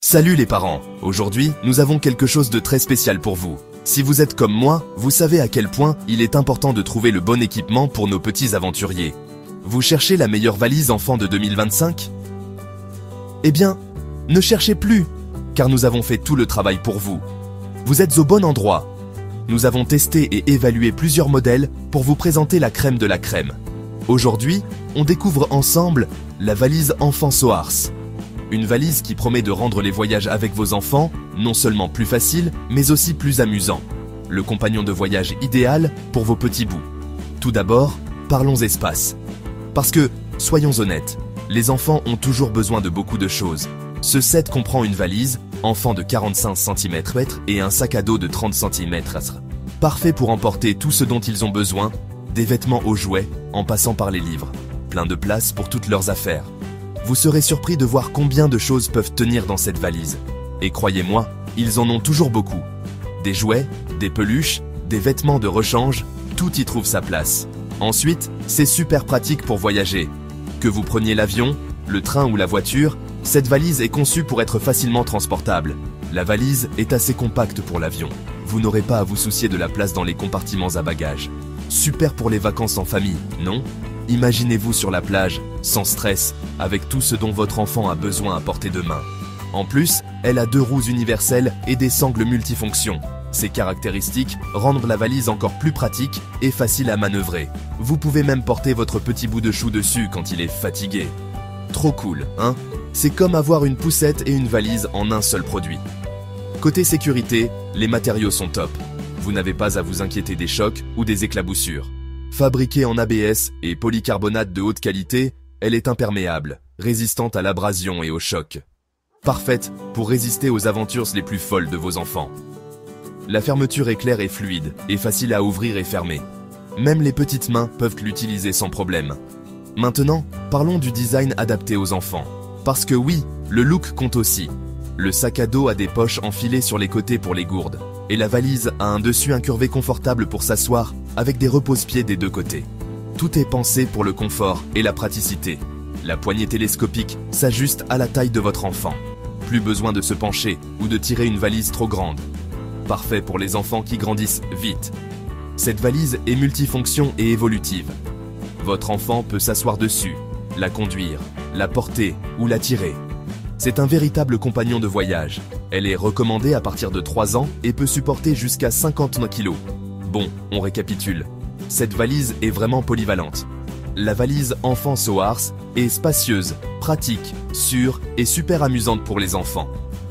Salut les parents, aujourd'hui, nous avons quelque chose de très spécial pour vous. Si vous êtes comme moi, vous savez à quel point il est important de trouver le bon équipement pour nos petits aventuriers. Vous cherchez la meilleure valise enfant de 2025? Eh bien, ne cherchez plus, car nous avons fait tout le travail pour vous. Vous êtes au bon endroit. Nous avons testé et évalué plusieurs modèles pour vous présenter la crème de la crème. Aujourd'hui, on découvre ensemble la valise enfant Soars. Une valise qui promet de rendre les voyages avec vos enfants non seulement plus faciles, mais aussi plus amusants. Le compagnon de voyage idéal pour vos petits bouts. Tout d'abord, parlons espace. Parce que, soyons honnêtes, les enfants ont toujours besoin de beaucoup de choses. Ce set comprend une valise, enfant de 45 cm et un sac à dos de 30 cm. Parfait pour emporter tout ce dont ils ont besoin, des vêtements aux jouets, en passant par les livres. Plein de place pour toutes leurs affaires. Vous serez surpris de voir combien de choses peuvent tenir dans cette valise. Et croyez-moi, ils en ont toujours beaucoup. Des jouets, des peluches, des vêtements de rechange, tout y trouve sa place. Ensuite, c'est super pratique pour voyager. Que vous preniez l'avion, le train ou la voiture, cette valise est conçue pour être facilement transportable. La valise est assez compacte pour l'avion. Vous n'aurez pas à vous soucier de la place dans les compartiments à bagages. Super pour les vacances en famille, non ? Imaginez-vous sur la plage, sans stress, avec tout ce dont votre enfant a besoin à portée de main. En plus, elle a 2 roues universelles et des sangles multifonctions. Ces caractéristiques rendent la valise encore plus pratique et facile à manœuvrer. Vous pouvez même porter votre petit bout de chou dessus quand il est fatigué. Trop cool, hein? C'est comme avoir une poussette et une valise en un seul produit. Côté sécurité, les matériaux sont top. Vous n'avez pas à vous inquiéter des chocs ou des éclaboussures. Fabriquée en ABS et polycarbonate de haute qualité, elle est imperméable, résistante à l'abrasion et au choc. Parfaite pour résister aux aventures les plus folles de vos enfants. La fermeture est claire et fluide, et facile à ouvrir et fermer. Même les petites mains peuvent l'utiliser sans problème. Maintenant, parlons du design adapté aux enfants. Parce que oui, le look compte aussi. Le sac à dos a des poches enfilées sur les côtés pour les gourdes. Et la valise a un dessus incurvé confortable pour s'asseoir, avec des repose-pieds des 2 côtés. Tout est pensé pour le confort et la praticité. La poignée télescopique s'ajuste à la taille de votre enfant. Plus besoin de se pencher ou de tirer une valise trop grande. Parfait pour les enfants qui grandissent vite. Cette valise est multifonction et évolutive. Votre enfant peut s'asseoir dessus, la conduire, la porter ou la tirer. C'est un véritable compagnon de voyage. Elle est recommandée à partir de 3 ans et peut supporter jusqu'à 59 kg. Bon, on récapitule. Cette valise est vraiment polyvalente. La valise enfant Soars est spacieuse, pratique, sûre et super amusante pour les enfants.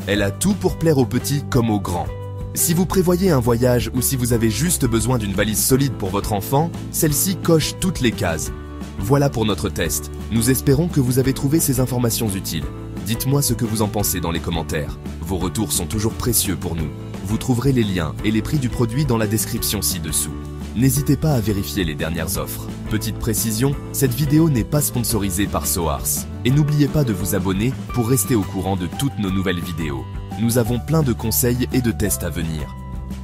Elle a tout pour plaire aux petits comme aux grands. Si vous prévoyez un voyage ou si vous avez juste besoin d'une valise solide pour votre enfant, celle-ci coche toutes les cases. Voilà pour notre test. Nous espérons que vous avez trouvé ces informations utiles. Dites-moi ce que vous en pensez dans les commentaires. Vos retours sont toujours précieux pour nous. Vous trouverez les liens et les prix du produit dans la description ci-dessous. N'hésitez pas à vérifier les dernières offres. Petite précision, cette vidéo n'est pas sponsorisée par Soars. Et n'oubliez pas de vous abonner pour rester au courant de toutes nos nouvelles vidéos. Nous avons plein de conseils et de tests à venir.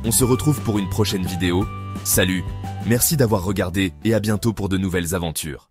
On se retrouve pour une prochaine vidéo. Salut, merci d'avoir regardé et à bientôt pour de nouvelles aventures.